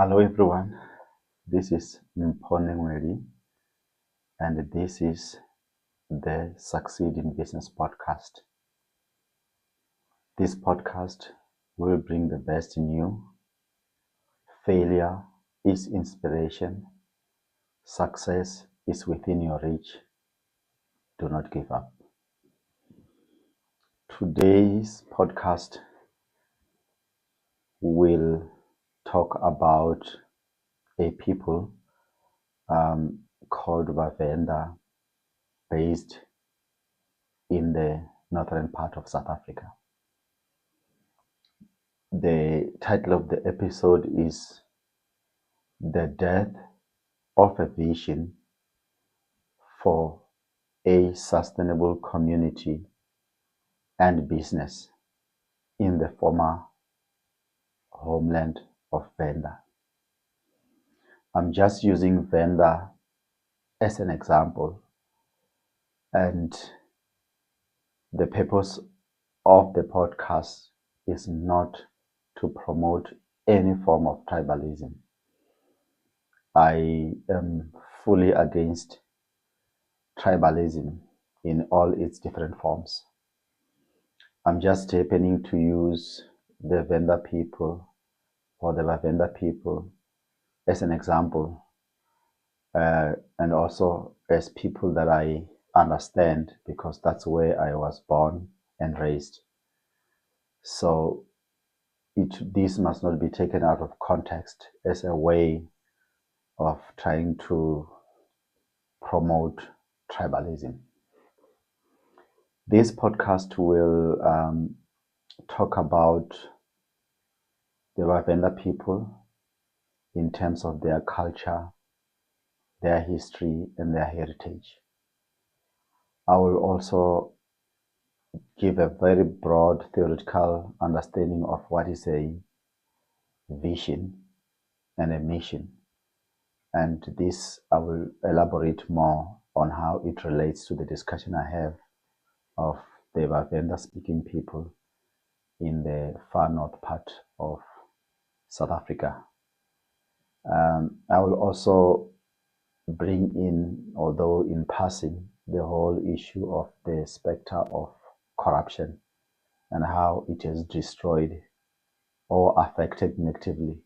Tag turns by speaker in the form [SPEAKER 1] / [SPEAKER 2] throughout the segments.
[SPEAKER 1] Hello everyone, this is Mpho Nenweli and this is the Succeed in Business podcast. This podcast will bring the best in you. Failure is inspiration. Success is within your reach. Do not give up. Today's podcast will talk about a people called Venda, based in the northern part of South Africa. The title of the episode is The Death of a Vision for a Sustainable Community and Business in the former homeland of Venda. I'm just using Venda as an example, and the purpose of the podcast is not to promote any form of tribalism. I am fully against tribalism in all its different forms. I'm just happening to use the Venda people or the Venda people as an example, and also as people that I understand, because that's where I was born and raised. So this must not be taken out of context as a way of trying to promote tribalism. This podcast will talk about the Venda people in terms of their culture, their history, and their heritage. I will also give a very broad theoretical understanding of what is a vision and a mission. And this I will elaborate more on how it relates to the discussion I have of the Venda speaking people in the far north part of South Africa. I will also bring in, although in passing, the whole issue of the specter of corruption and how it has destroyed or affected negatively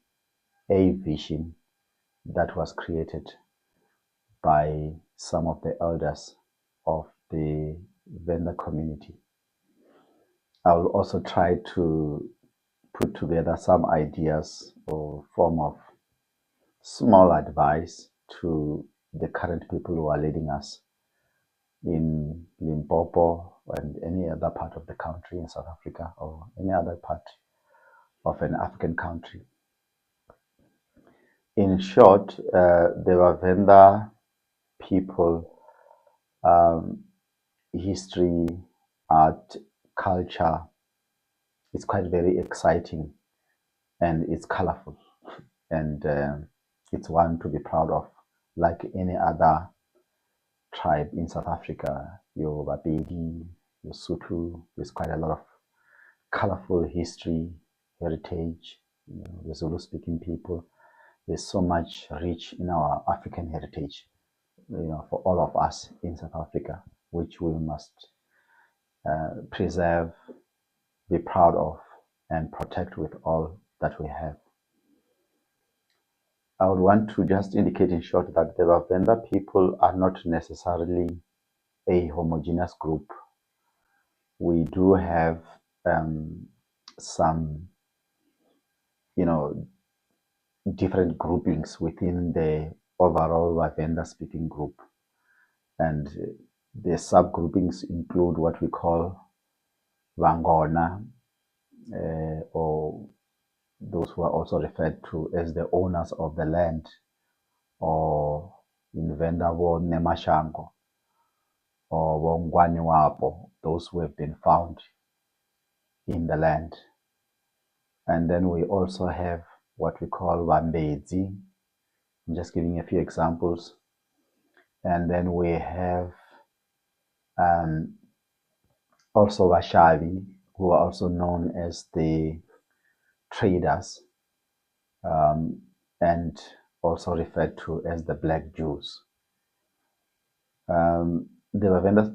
[SPEAKER 1] a vision that was created by some of the elders of the Venda community. I will also try to put together some ideas or form of small advice to the current people who are leading us in Limpopo and any other part of the country in South Africa or any other part of an African country. In short, the Venda people, history, art, culture, it's quite very exciting and it's colorful, and it's one to be proud of, like any other tribe in South Africa. Your Bapedi, your Sotho, there's quite a lot of colorful history, heritage. The Zulu speaking people, there's so much rich in our African heritage, for all of us in South Africa, which we must preserve, be proud of, and protect with all that we have. I would want to just indicate in short that the Venda people are not necessarily a homogeneous group. We do have some, different groupings within the overall Venda speaking group. And the subgroupings include what we call Vangona, or those who are also referred to as the owners of the land, or in Venda Nemashango, or Wongwaniwapo, those who have been found in the land. And then we also have what we call Vambedzi. I'm just giving a few examples. And then we have also Vashavi, who are also known as the traders. and also referred to as the Black Jews. The Venda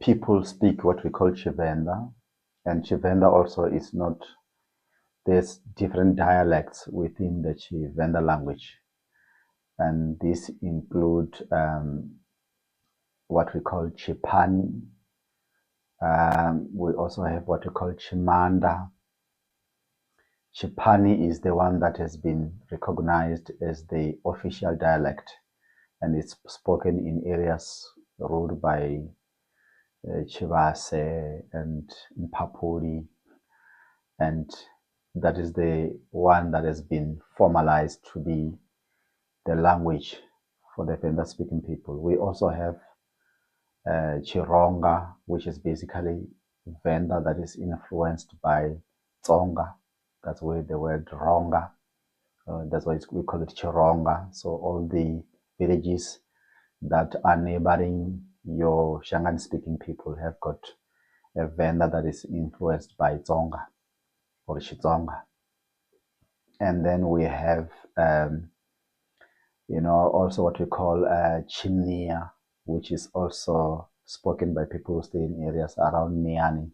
[SPEAKER 1] people speak what we call Tshivenda, and Tshivenda also is not, there's different dialects within the Tshivenda language, and these include what we call Chipani. We also have what we call Chimanda. Chipani is the one that has been recognized as the official dialect, and it's spoken in areas ruled by Chivase and Mpapuri, and that is the one that has been formalized to be the language for the Venda speaking people. We also have Chironga, which is basically Venda that is influenced by Tsonga. That's where the word Ronga, that's why we call it Chironga. So all the villages that are neighboring your Shangan speaking people have got a Venda that is influenced by Tsonga or Xitsonga. And then we have also what we call Chimnia, which is also spoken by people who stay in areas around Niani,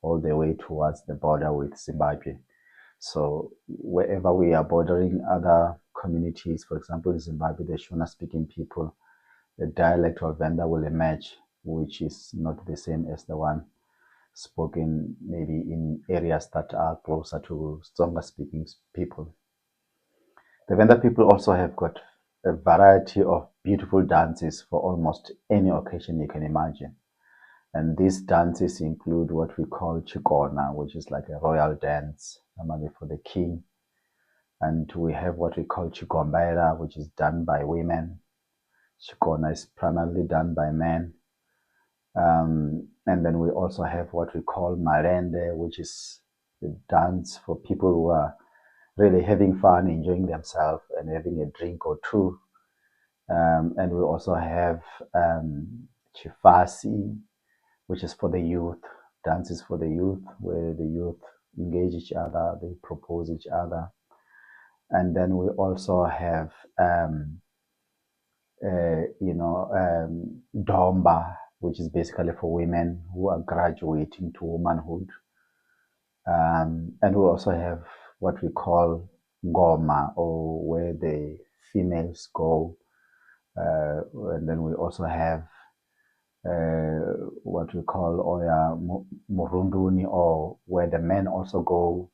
[SPEAKER 1] all the way towards the border with Zimbabwe. So wherever we are bordering other communities, for example, in Zimbabwe, the Shona speaking people, the dialect of Venda will emerge, which is not the same as the one spoken maybe in areas that are closer to Tsonga speaking people. The Venda people also have got a variety of beautiful dances for almost any occasion you can imagine. And these dances include what we call Chikona, which is like a royal dance, normally for the king. And we have what we call Chigombaira, which is done by women. Chikona is primarily done by men. And then we also have what we call Malende, which is the dance for people who are really having fun, enjoying themselves, and having a drink or two. And we also have Chifasi, which is for the youth, dances for the youth, where the youth engage each other, they propose each other. And then we also have, Domba, which is basically for women who are graduating to womanhood. And we also have what we call Ngoma, or where the females go. And then we also have what we call Oya Murunduni, or where the men also go,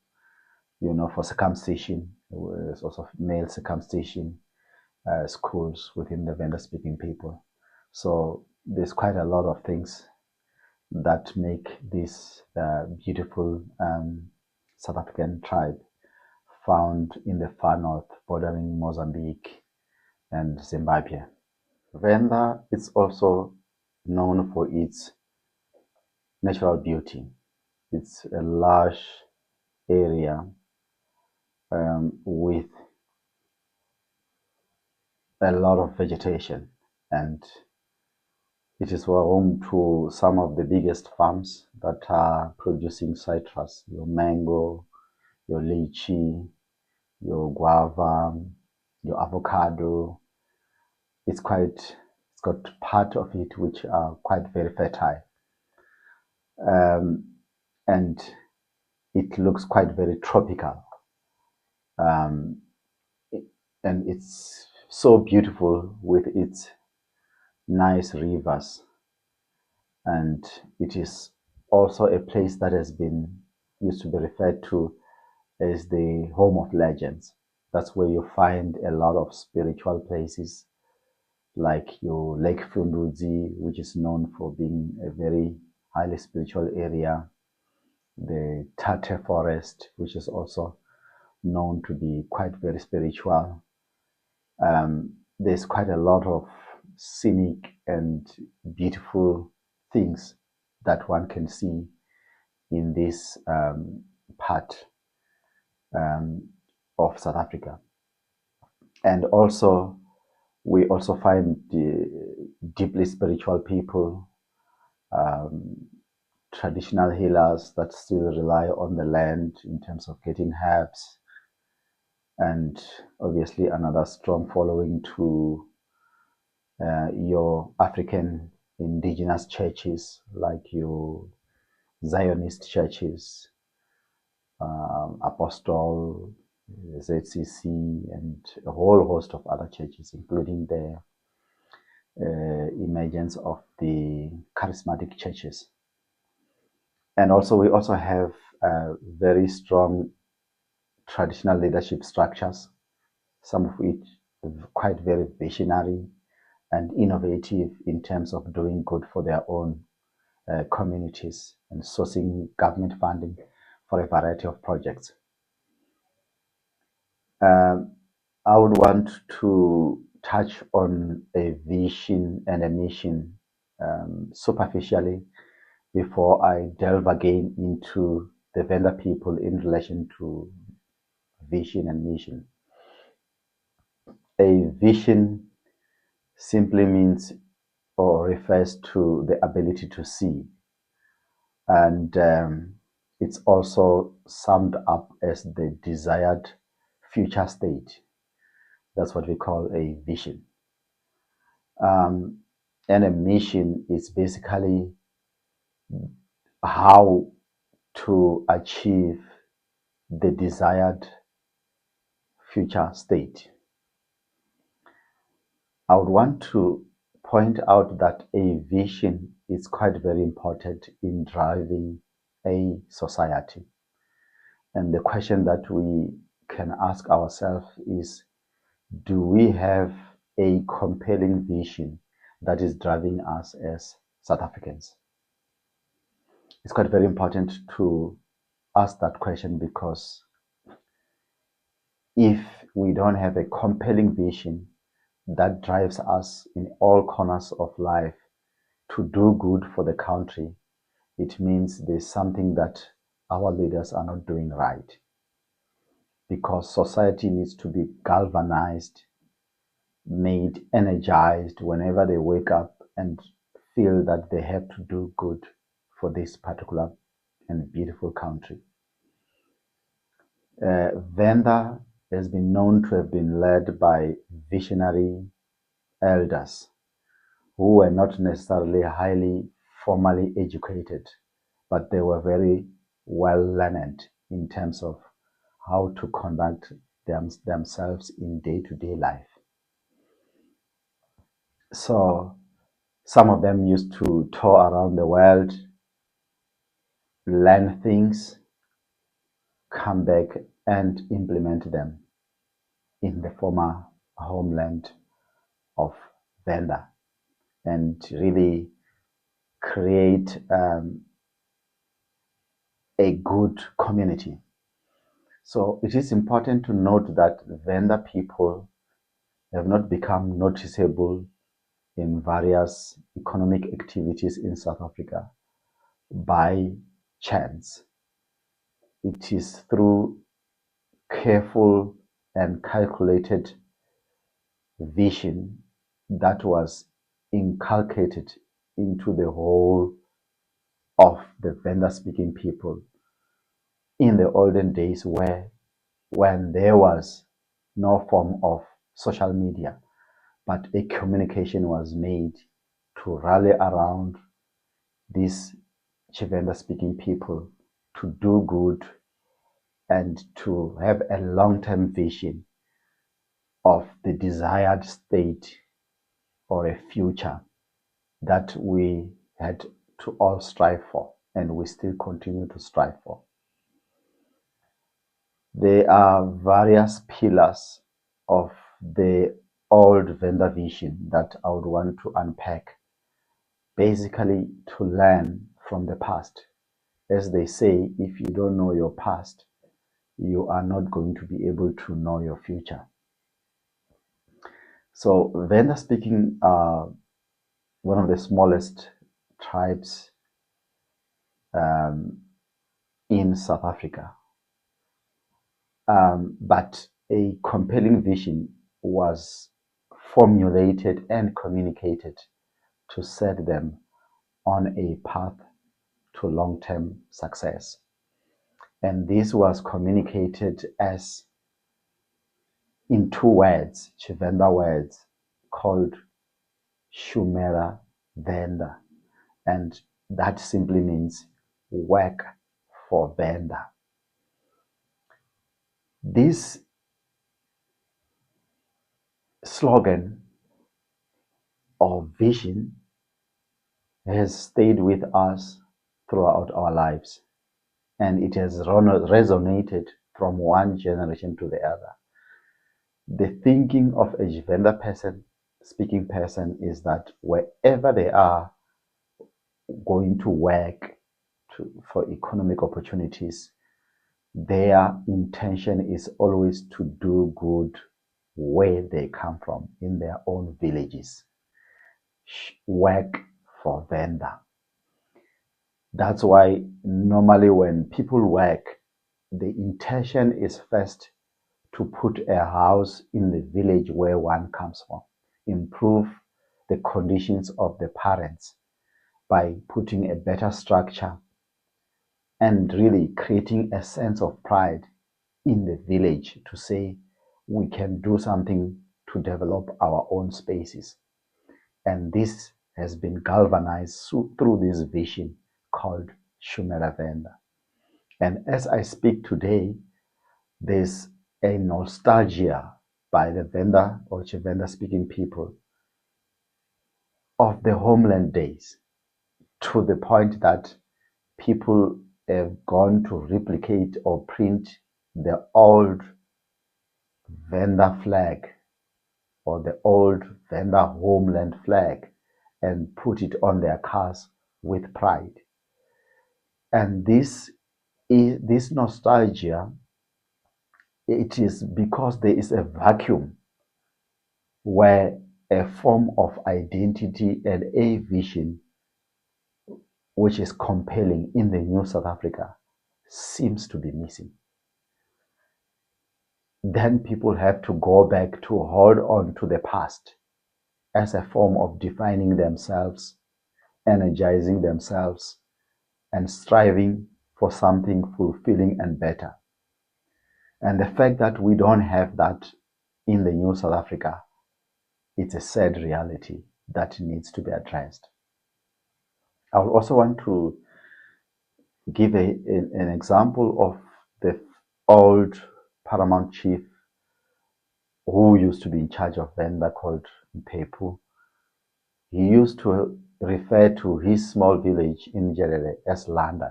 [SPEAKER 1] for circumcision. There's also male circumcision schools within the Venda speaking people. So there's quite a lot of things that make this beautiful South African tribe found in the far north, bordering Mozambique and Zimbabwe. Venda is also known for its natural beauty. It's a large area with a lot of vegetation, and it is home to some of the biggest farms that are producing citrus, your mango, your lychee, your guava, your avocado. It's got part of it which are quite very fertile. And it looks quite very tropical. And it's so beautiful with its nice rivers. And it is also a place that has been used to be referred to as the home of legends. That's where you find a lot of spiritual places, like your Lake Fundudzi, which is known for being a very highly spiritual area, the Tate Forest, which is also known to be quite very spiritual. There's quite a lot of scenic and beautiful things that one can see in this part of South Africa. And also, we also find deeply spiritual people, traditional healers that still rely on the land in terms of getting herbs. and obviously another strong following to your African indigenous churches, like your Zionist churches, Apostle, ZCC, and a whole host of other churches, including the emergence of the charismatic churches. And also, we also have very strong traditional leadership structures, some of which are quite very visionary and innovative in terms of doing good for their own communities and sourcing government funding for a variety of projects. I would want to touch on a vision and a mission superficially before I delve again into the Venda people in relation to vision and mission. A vision simply means or refers to the ability to see, and it's also summed up as the desired future state. That's what we call a vision. And a mission is basically how to achieve the desired future state. I would want to point out that a vision is quite very important in driving a society. And the question that we can ask ourselves is, do we have a compelling vision that is driving us as South Africans? It's quite very important to ask that question, because if we don't have a compelling vision that drives us in all corners of life to do good for the country, it means there's something that our leaders are not doing right. Because society needs to be galvanized, made energized whenever they wake up and feel that they have to do good for this particular and beautiful country. Venda has been known to have been led by visionary elders who were not necessarily highly formally educated, but they were very well learned in terms of how to conduct themselves in day-to-day life. So some of them used to tour around the world, learn things, come back and implement them in the former homeland of Venda, and really create a good community. So it is important to note that Venda people have not become noticeable in various economic activities in South Africa by chance. It is through careful and calculated vision that was inculcated into the whole of the Venda-speaking people in the olden days, when there was no form of social media, but a communication was made to rally around these Tshivenda-speaking people to do good and to have a long-term vision of the desired state or a future that we had to all strive for, and we still continue to strive for. There are various pillars of the old Venda vision that I would want to unpack, basically to learn from the past. As they say, if you don't know your past, you are not going to be able to know your future. So Venda speaking are one of the smallest tribes in South Africa. But a compelling vision was formulated and communicated to set them on a path to long-term success. And this was communicated as in two words, Venda words, called Shumela Venda. And that simply means work for Venda. This slogan or vision has stayed with us throughout our lives, and it has resonated from one generation to the other. The thinking of a Venda person, speaking person, is that wherever they are going to work for economic opportunities, their intention is always to do good where they come from, in their own villages. Work for Venda. That's why normally when people work, the intention is first to put a house in the village where one comes from, improve the conditions of the parents by putting a better structure and really creating a sense of pride in the village to say we can do something to develop our own spaces. And this has been galvanized through this vision called Shumela Venda. And as I speak today, there's a nostalgia by the Venda or Venda speaking people of the Homeland days, to the point that people have gone to replicate or print the old Venda flag or the old Venda Homeland flag and put it on their cars with pride. And this nostalgia, it is because there is a vacuum where a form of identity and a vision which is compelling in the new South Africa seems to be missing. Then people have to go back to hold on to the past as a form of defining themselves, energizing themselves, and striving for something fulfilling and better. And the fact that we don't have that in the new South Africa, it's a sad reality that needs to be addressed. I would also want to give an example of the old paramount chief who used to be in charge of Venda, called Mpho. He used to refer to his small village in Jelele as London.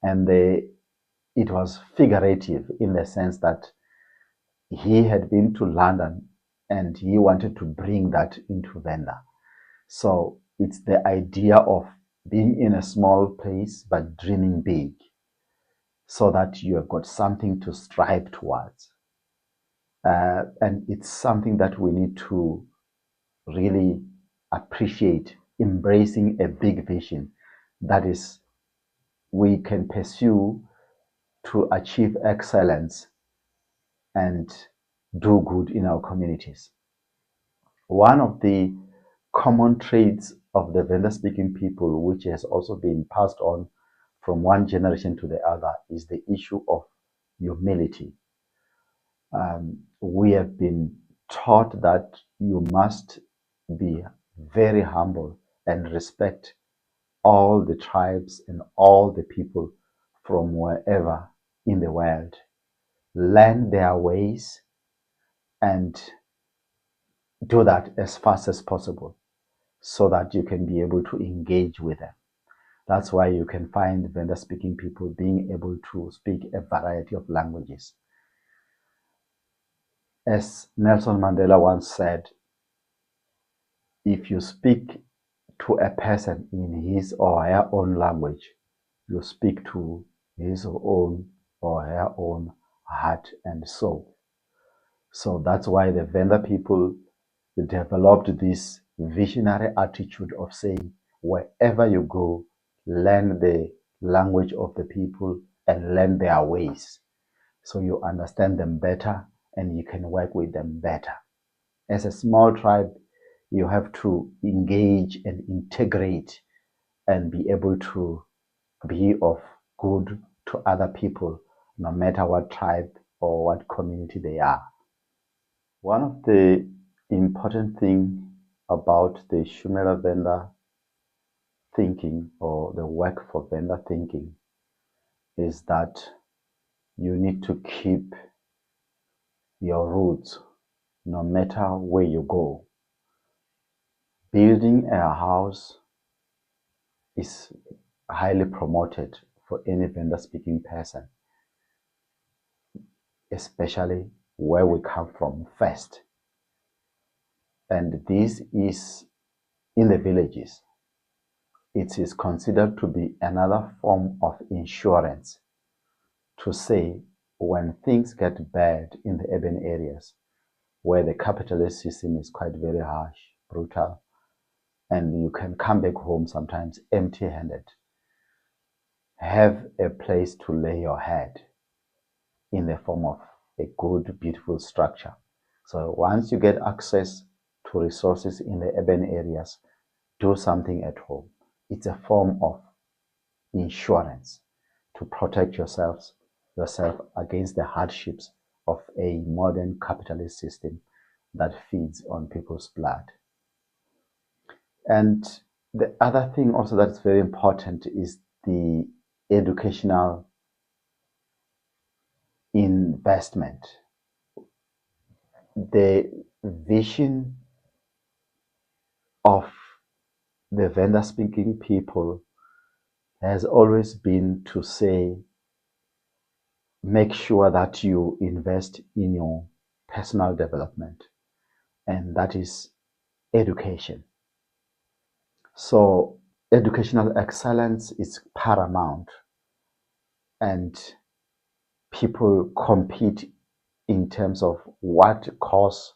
[SPEAKER 1] And it was figurative in the sense that he had been to London and he wanted to bring that into Venda. So it's the idea of being in a small place but dreaming big, so that you have got something to strive towards. And it's something that we need to really appreciate, embracing a big vision that is we can pursue to achieve excellence and do good in our communities. One of the common traits of the Venda speaking people, which has also been passed on from one generation to the other, is the issue of humility. We have been taught that you must be very humble and respect all the tribes and all the people from wherever in the world. Learn their ways and do that as fast as possible so that you can be able to engage with them. That's why you can find Venda speaking people being able to speak a variety of languages. As Nelson Mandela once said, if you speak to a person in his or her own language, you speak to his own or her own heart and soul. So that's why the Venda people developed this visionary attitude of saying, wherever you go, learn the language of the people and learn their ways, so you understand them better and you can work with them better. As a small tribe, you have to engage and integrate and be able to be of good to other people, no matter what tribe or what community they are. One of the important things about the Shumela Venda thinking, or the work for Venda thinking, is that you need to keep your roots no matter where you go. Building a house is highly promoted for any Venda speaking person, especially where we come from first. And this is in the villages. It is considered to be another form of insurance to say when things get bad in the urban areas where the capitalist system is quite very harsh, brutal, and you can come back home sometimes empty-handed, have a place to lay your head in the form of a good, beautiful structure. So once you get access to resources in the urban areas, do something at home. It's a form of insurance to protect yourself against the hardships of a modern capitalist system that feeds on people's blood. And the other thing also that's very important is the educational investment. The vision of the Venda speaking people has always been to say, make sure that you invest in your personal development, and that is education. So educational excellence is paramount, and people compete in terms of what course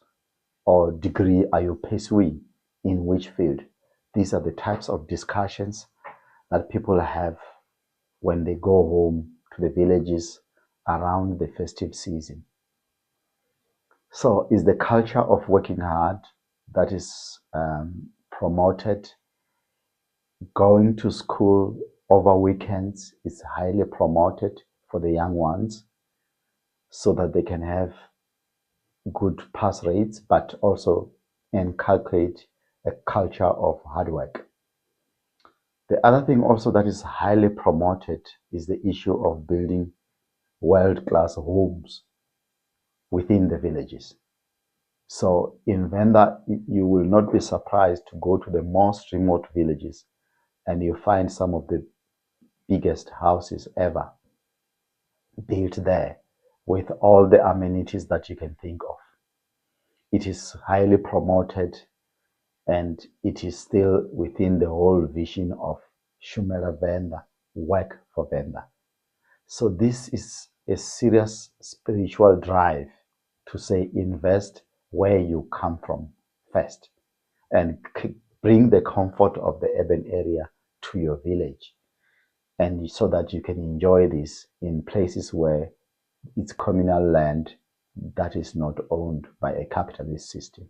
[SPEAKER 1] or degree are you pursuing in which field. These are the types of discussions that people have when they go home to the villages around the festive season. So it's the culture of working hard that is promoted. Going to school over weekends is highly promoted for the young ones so that they can have good pass rates, but also inculcate a culture of hard work. The other thing also that is highly promoted is the issue of building world-class homes within the villages. So in Venda, you will not be surprised to go to the most remote villages and you find some of the biggest houses ever built there with all the amenities that you can think of. It is highly promoted, and it is still within the whole vision of Shumela Venda, work for Venda. So this is a serious spiritual drive to say invest where you come from first and bring the comfort of the urban area to your village, and so that you can enjoy this in places where it's communal land that is not owned by a capitalist system.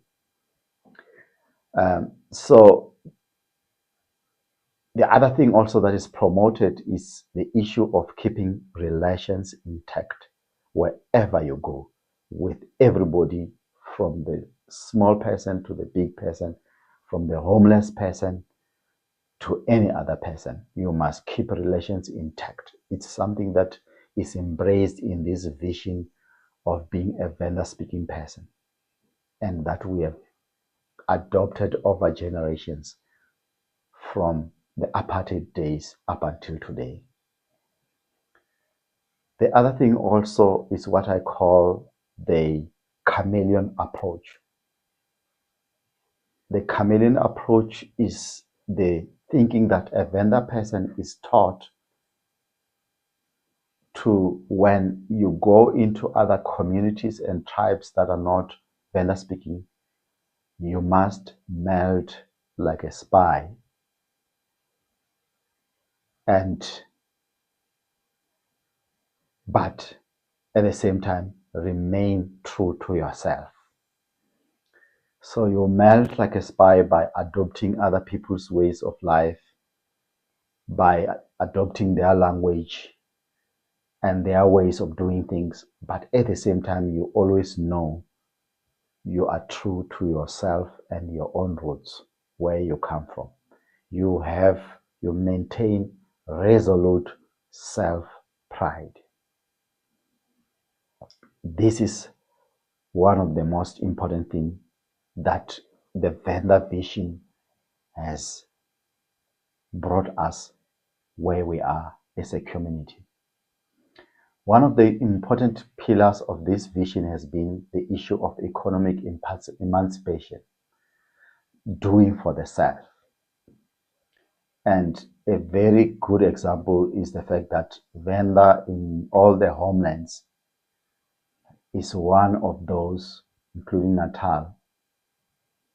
[SPEAKER 1] So the other thing also that is promoted is the issue of keeping relations intact wherever you go, with everybody, from the small person to the big person, from the homeless person to any other person. You must keep relations intact. It's something that is embraced in this vision of being a Venda-speaking person, and that we have adopted over generations from the apartheid days up until today. The other thing also is what I call the chameleon approach. The chameleon approach is the thinking that a Venda person is taught to, when you go into other communities and tribes that are not Venda speaking, you must melt like a spy but at the same time remain true to yourself. So you melt like a spy by adopting other people's ways of life, by adopting their language and their ways of doing things, but at the same time you always know you are true to yourself and your own roots, where you come from. You maintain resolute self-pride. This is one of the most important things that the Venda vision has brought us where we are as a community. One of the important pillars of this vision has been the issue of economic emancipation, doing for the self. And a very good example is the fact that Venda in all the homelands is one of those, including Natal,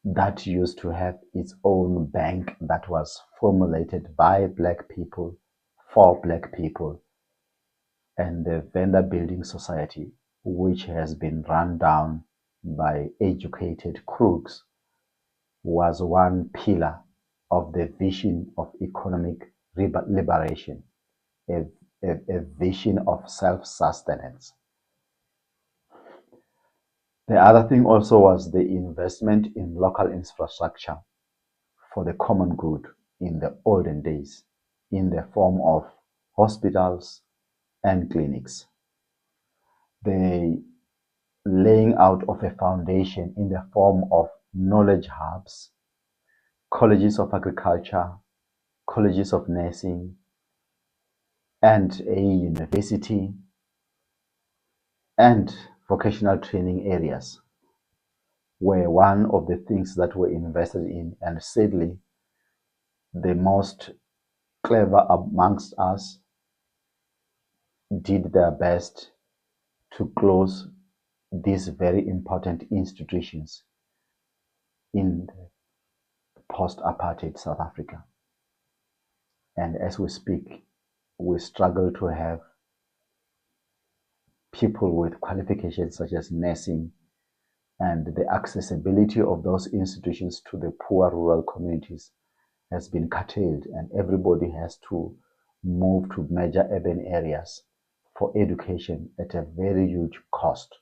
[SPEAKER 1] that used to have its own bank that was formulated by Black people for Black people, and the Venda Building Society, which has been run down by educated crooks, was one pillar of the vision of economic liberation, a vision of self-sustenance. The other thing also was the investment in local infrastructure for the common good in the olden days, in the form of hospitals and clinics. The laying out of a foundation in the form of knowledge hubs, colleges of agriculture, colleges of nursing, and a university, and vocational training areas were one of the things that were invested in. And sadly, the most clever amongst us did their best to close these very important institutions in post-apartheid South Africa. And as we speak, we struggle to have people with qualifications such as nursing, and the accessibility of those institutions to the poor rural communities has been curtailed, and everybody has to move to major urban areas for education at a very huge cost.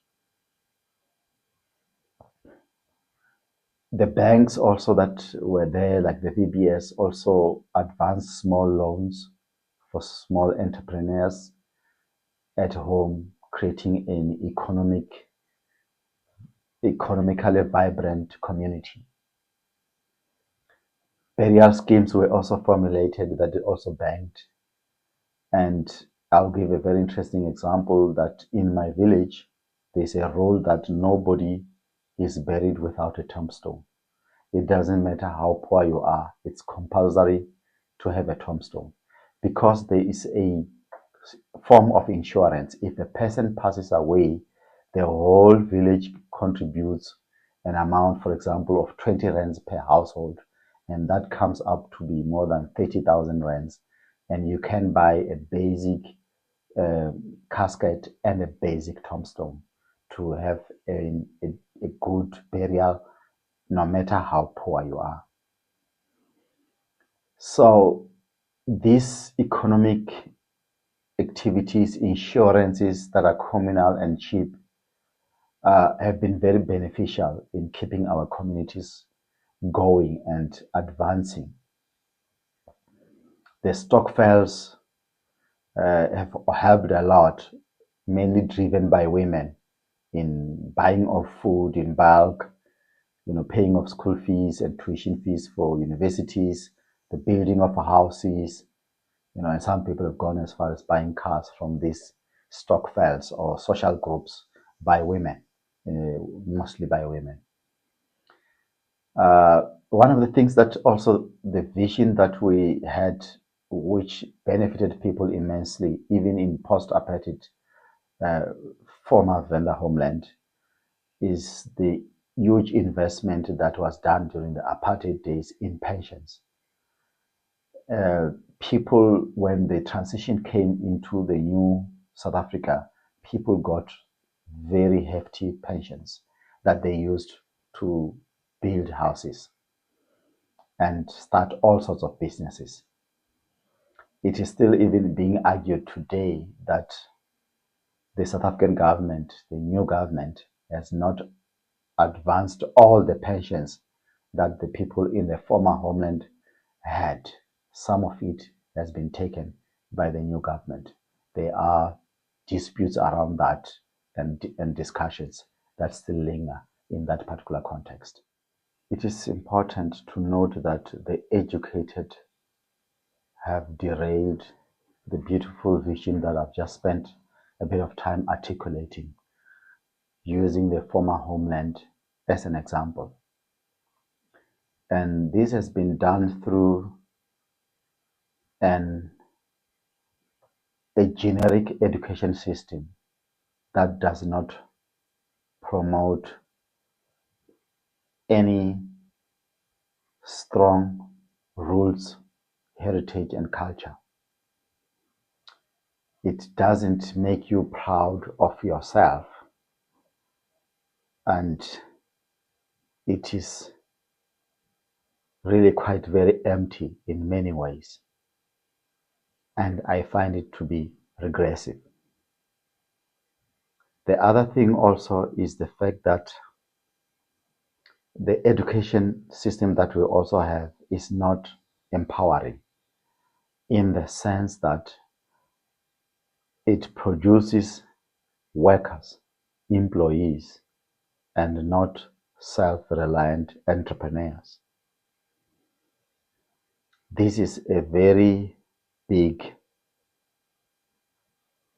[SPEAKER 1] The banks also that were there, like the VBS, also advanced small loans for small entrepreneurs at home, creating an economically vibrant community. Burial schemes were also formulated that also banked. And I'll give a very interesting example that in my village, there's a rule that nobody is buried without a tombstone. It doesn't matter how poor you are, it's compulsory to have a tombstone, because there is a form of insurance. If a person passes away, the whole village contributes an amount, for example, of 20 rands per household, and that comes up to be more than 30,000 rands, and you can buy a basic casket and a basic tombstone to have a good burial, no matter how poor you are. So these economic activities, insurances that are communal and cheap, have been very beneficial in keeping our communities going and advancing. The stokvels have helped a lot, mainly driven by women in buying of food in bulk, paying of school fees and tuition fees for universities, the building of houses, and some people have gone as far as buying cars from these stokvels or social groups by women, mostly by women. One of the things that also the vision that we had, which benefited people immensely, even in post-apartheid former Venda Homeland, is the huge investment that was done during the apartheid days in pensions. People, when the transition came into the new South Africa, people got very hefty pensions that they used to build houses and start all sorts of businesses. It is still even being argued today that the South African government, the new government, has not advanced all the pensions that the people in the former homeland had. Some of it has been taken by the new government. There are disputes around that and discussions that still linger in that particular context. It is important to note that the educated have derailed the beautiful vision that I've just spent a bit of time articulating, using the former homeland as an example. And this has been done through a generic education system that does not promote any strong roots, heritage, and culture. It doesn't make you proud of yourself, and it is really quite very empty in many ways. And I find it to be regressive. The other thing also is the fact that the education system that we also have is not empowering, in the sense that it produces workers, employees, and not self-reliant entrepreneurs. This is a very big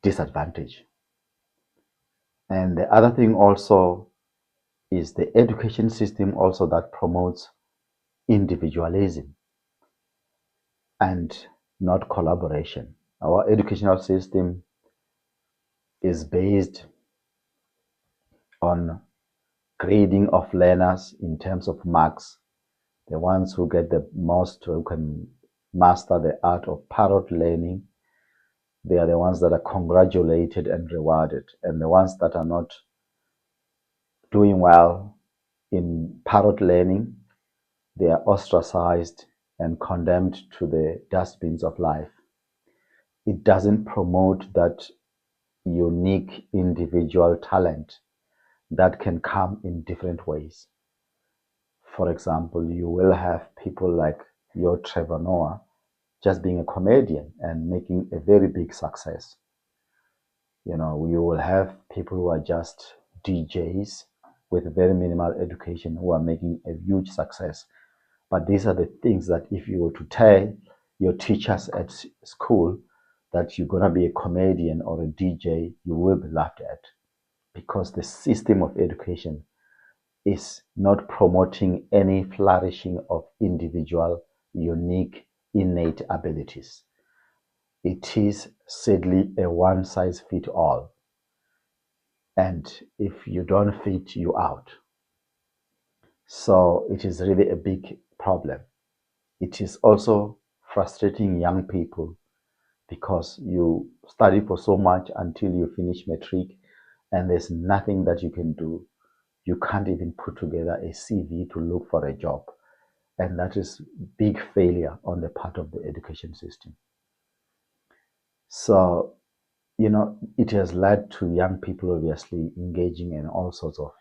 [SPEAKER 1] disadvantage. And the other thing also is the education system also that promotes individualism and not collaboration. Our educational system is based on grading of learners in terms of marks. The ones who get the most, who can master the art of parrot learning, they are the ones that are congratulated and rewarded. And the ones that are not doing well in parrot learning, they are ostracized and condemned to the dustbins of life. It doesn't promote that unique individual talent that can come in different ways. For example, you will have people like your Trevor Noah just being a comedian and making a very big success. You know, you will have people who are just DJs with very minimal education who are making a huge success. But these are the things that if you were to tell your teachers at school that you're going to be a comedian or a DJ, you will be laughed at, because the system of education is not promoting any flourishing of individual, unique, innate abilities. It is sadly a one-size-fits-all. And if you don't fit, you out. So it is really a big problem. It is also frustrating young people, because you study for so much until you finish matric and there's nothing that you can do. You can't even put together a CV to look for a job. And that is big failure on the part of the education system. So, you know, it has led to young people obviously engaging in all sorts of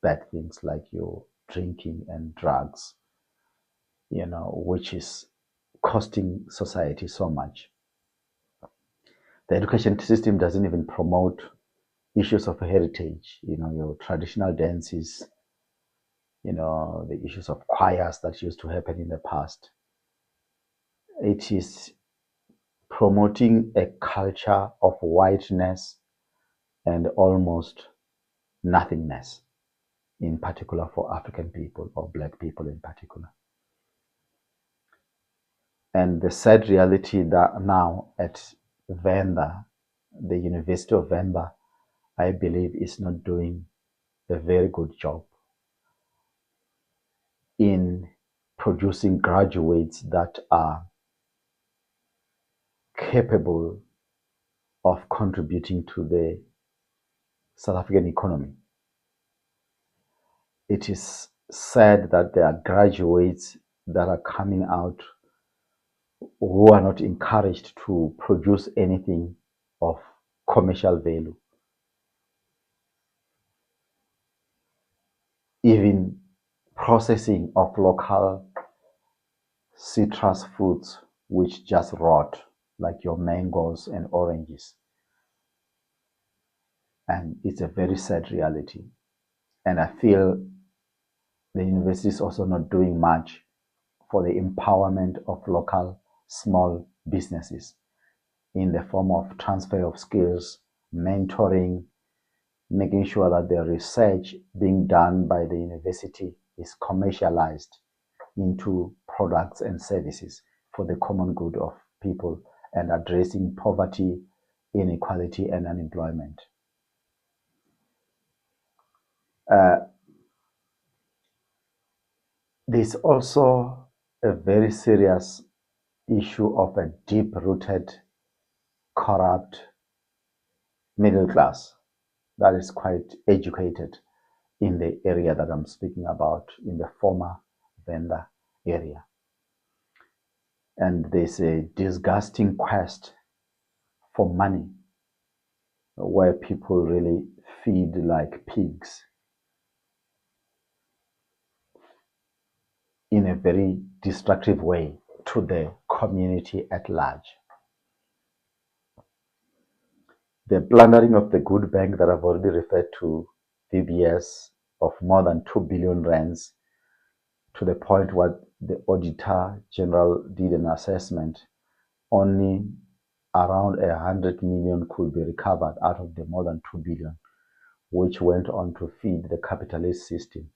[SPEAKER 1] bad things like your drinking and drugs, you know, which is costing society so much. The education system doesn't even promote issues of heritage, you know, your traditional dances, you know, the issues of choirs that used to happen in the past. It is promoting a culture of whiteness and almost nothingness, in particular for African people or Black people in particular. And the sad reality that now at Venda, the University of Venda, I believe is not doing a very good job in producing graduates that are capable of contributing to the South African economy. It is sad that there are graduates that are coming out who are not encouraged to produce anything of commercial value. even processing of local citrus fruits which just rot, like your mangoes and oranges. And it's a very sad reality. And I feel the university is also not doing much for the empowerment of local small businesses in the form of transfer of skills, mentoring, making sure that the research being done by the university is commercialized into products and services for the common good of people and addressing poverty, inequality, and unemployment. There's also a very serious issue of a deep-rooted, corrupt middle class that is quite educated in the area that I'm speaking about, in the former Venda area. And there's a disgusting quest for money where people really feed like pigs in a very destructive way to the community at large. The plundering of the good bank that I've already referred to, VBS, of more than 2 billion rands, to the point where the Auditor General did an assessment, only around 100 million could be recovered out of the more than 2 billion, which went on to feed the capitalist system.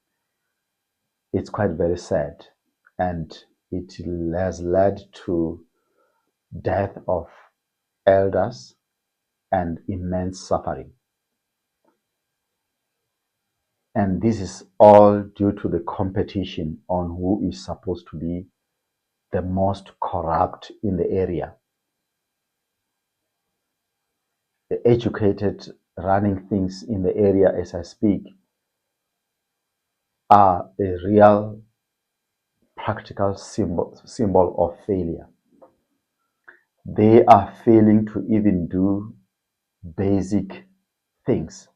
[SPEAKER 1] It's quite very sad, and it has led to death of elders and immense suffering. And this is all due to the competition on who is supposed to be the most corrupt in the area. The educated running things in the area as I speak are a real practical symbol of failure. They are failing to even do basic things.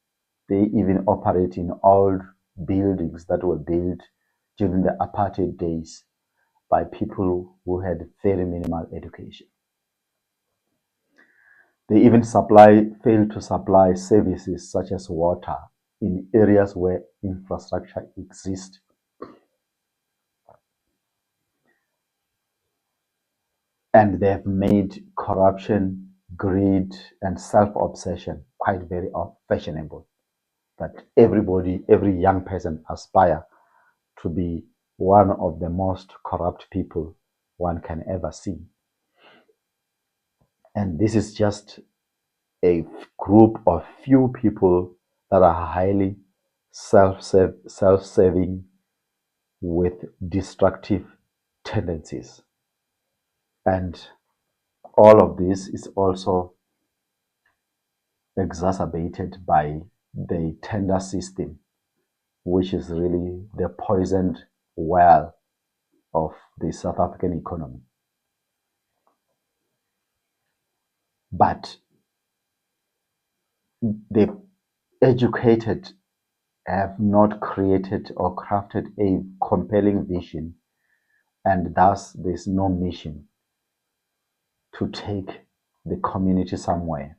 [SPEAKER 1] They even operate in old buildings that were built during the apartheid days by people who had very minimal education. They even fail to supply services such as water in areas where infrastructure exists. And they've made corruption, greed, and self-obsession quite very fashionable. That everybody, every young person aspire to be one of the most corrupt people one can ever see. And this is just a group of few people that are highly self-serving with destructive tendencies. And all of this is also exacerbated by the tender system, which is really the poisoned well of the South African economy. But the educated have not created or crafted a compelling vision, and thus there's no mission to take the community somewhere.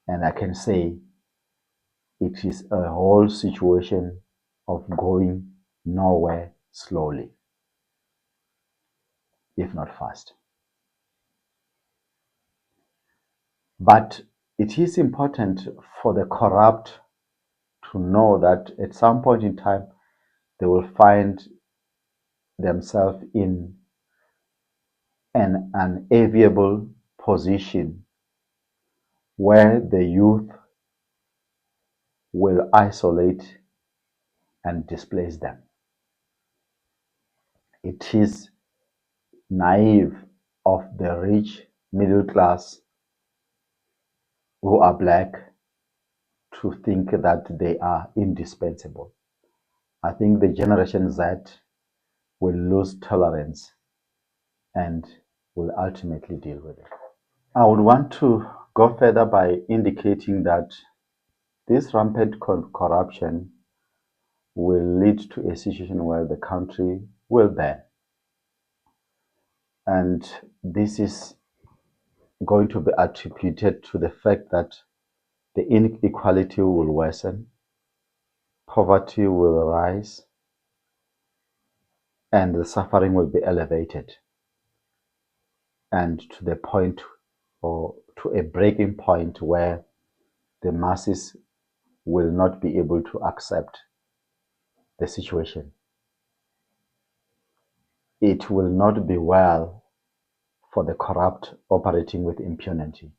[SPEAKER 1] And I can say it is a whole situation of going nowhere slowly, if not fast. But it is important for the corrupt to know that at some point in time they will find themselves in an unenviable position where the youth will isolate and displace them. It is naive of the rich middle class who are black to think that they are indispensable. I think the Generation Z will lose tolerance and will ultimately deal with it. I would want to go further by indicating that this rampant corruption will lead to a situation where the country will burn. And this is going to be attributed to the fact that the inequality will worsen, poverty will rise, and the suffering will be elevated, and to the point, or to a breaking point, where the masses will not be able to accept the situation. It will not be well for the corrupt operating with impunity.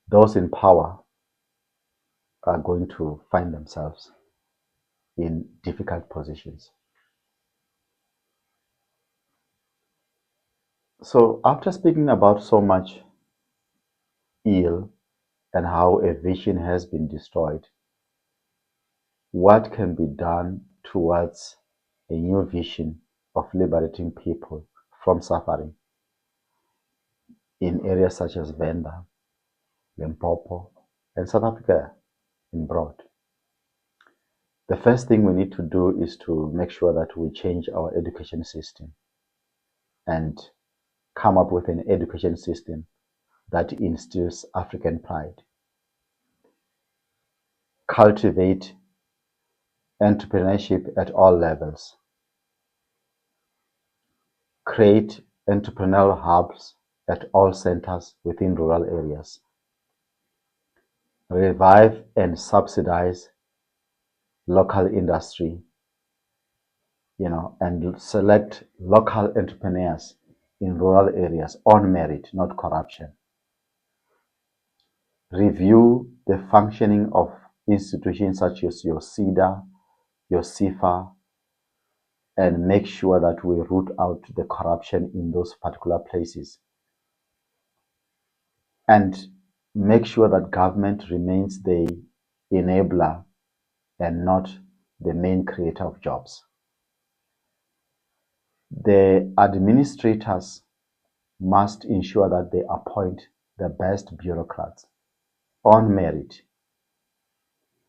[SPEAKER 1] Those in power are going to find themselves in difficult positions. So after speaking about so much ill and how a vision has been destroyed, what can be done towards a new vision of liberating people from suffering in areas such as Venda, Limpopo, and South Africa in broad? The first thing we need to do is to make sure that we change our education system and come up with an education system that instills African pride. Cultivate entrepreneurship at all levels. Create entrepreneurial hubs at all centers within rural areas. Revive and subsidize local industry, and select local entrepreneurs in rural areas on merit, not corruption. Review the functioning of institutions such as your SIDA, your CIFA, and make sure that we root out the corruption in those particular places. And make sure that government remains the enabler and not the main creator of jobs. The administrators must ensure that they appoint the best bureaucrats on merit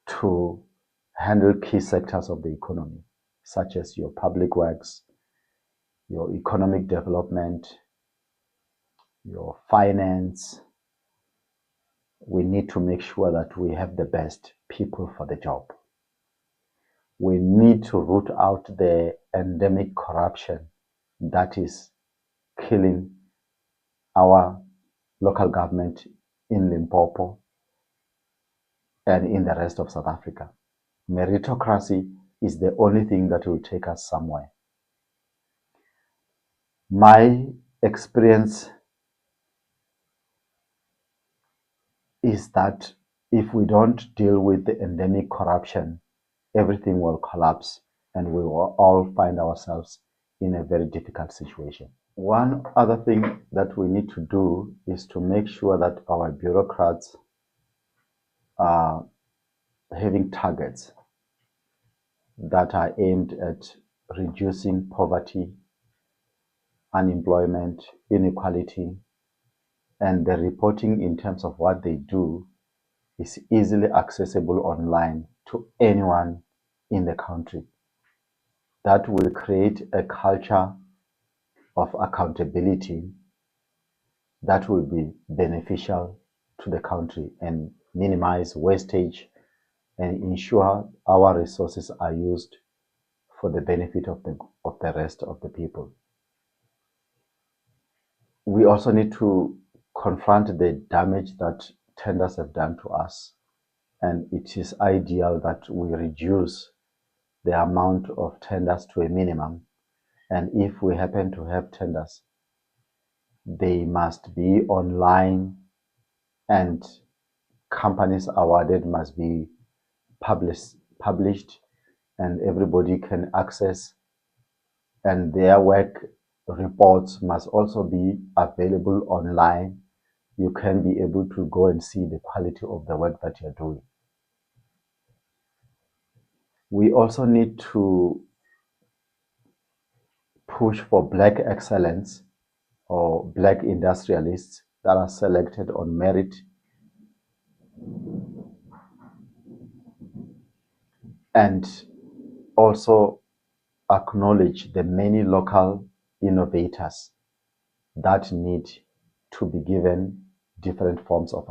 [SPEAKER 1] to handle key sectors of the economy, such as your public works, your economic development, your finance. We need to make sure that we have the best people for the job. We need to root out the endemic corruption that is killing our local government in Limpopo and in the rest of South Africa. Meritocracy is the only thing that will take us somewhere. My experience is that if we don't deal with the endemic corruption, everything will collapse and we will all find ourselves in a very difficult situation. One other thing that we need to do is to make sure that our bureaucrats are having targets that are aimed at reducing poverty, unemployment, inequality, and the reporting in terms of what they do is easily accessible online to anyone in the country. That will create a culture of accountability that will be beneficial to the country and minimize wastage and ensure our resources are used for the benefit of the rest of the people. We also need to confront the damage that tenders have done to us, and it is ideal that we reduce the amount of tenders to a minimum. And if we happen to have tenders, they must be online, and companies awarded must be published, and everybody can access, and their work reports must also be available online. You can be able to go and see the quality of the work that you're doing. We also need to push for Black excellence or Black industrialists that are selected on merit, and also acknowledge the many local innovators that need to be given different forms of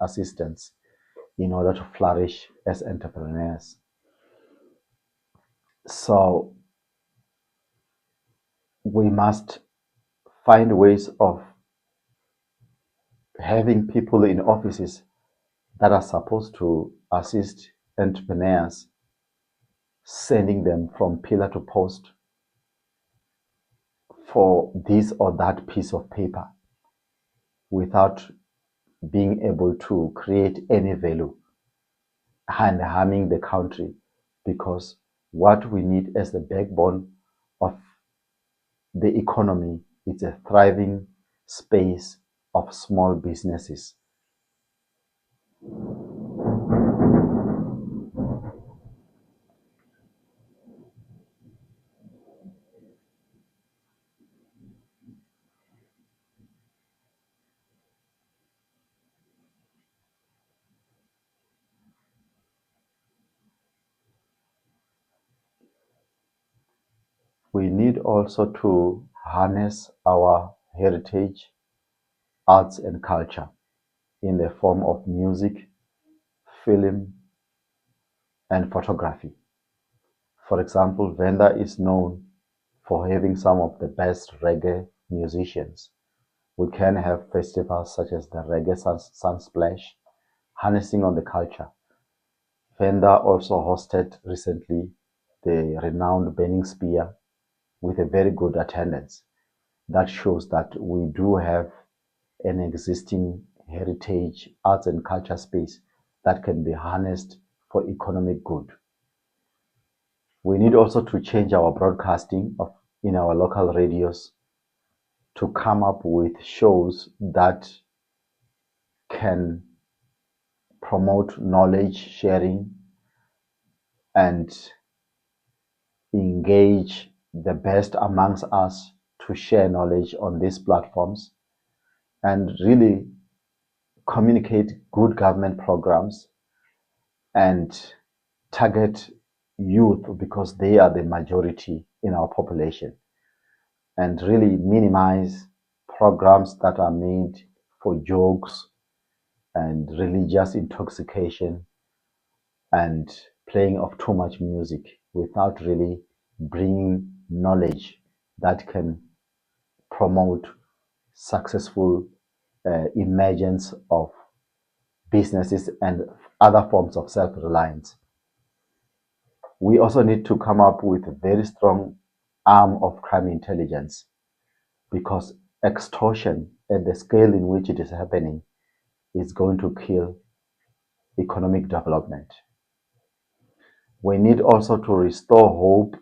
[SPEAKER 1] assistance in order to flourish as entrepreneurs. So we must find ways of having people in offices that are supposed to assist entrepreneurs, sending them from pillar to post for this or that piece of paper without being able to create any value and harming the country, because what we need as the backbone of the economy is a thriving space of small businesses. We need also to harness our heritage, arts and culture in the form of music, film, and photography. For example, Venda is known for having some of the best reggae musicians. We can have festivals such as the Reggae Sunsplash, harnessing on the culture. Venda also hosted recently the renowned Burning Spear with a very good attendance. That shows that we do have an existing heritage, arts and culture space that can be harnessed for economic good. We need also to change our broadcasting in our local radios to come up with shows that can promote knowledge sharing and engage the best amongst us to share knowledge on these platforms and really communicate good government programs and target youth because they are the majority in our population, and really minimize programs that are made for jokes and religious intoxication and playing of too much music without really bringing knowledge that can promote successful emergence of businesses and other forms of self-reliance. We also need to come up with a very strong arm of crime intelligence, because extortion at the scale in which it is happening is going to kill economic development. We need also to restore hope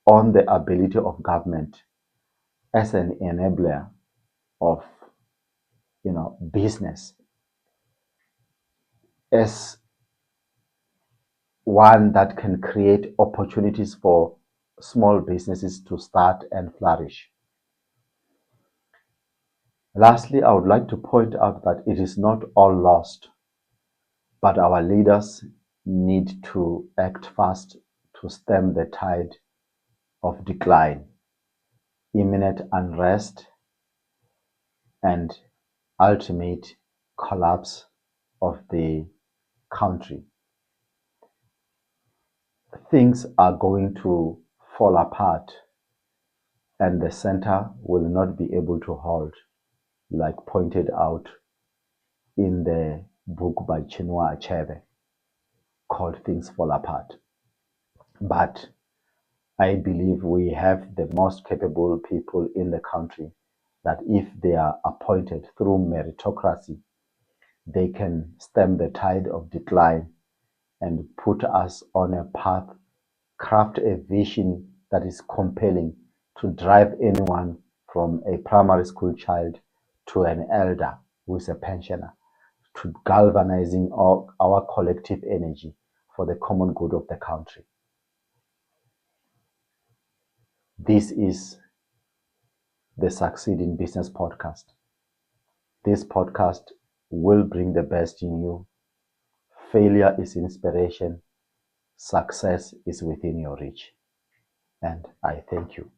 [SPEAKER 1] on the ability of government as an enabler of business, as one that can create opportunities for small businesses to start and flourish. Lastly, I would like to point out that it is not all lost, but our leaders need to act fast to stem the tide of decline, imminent unrest, and ultimate collapse of the country. Things are going to fall apart and the center will not be able to hold, like pointed out in the book by Chinua Achebe called Things Fall Apart. But I believe we have the most capable people in the country that if they are appointed through meritocracy, they can stem the tide of decline and put us on a path, craft a vision that is compelling to drive anyone from a primary school child to an elder who is a pensioner, to galvanizing our collective energy for the common good of the country. This is the Succeed in Business podcast. This podcast will bring the best in you. Failure is inspiration. success is within your reach. And I thank you.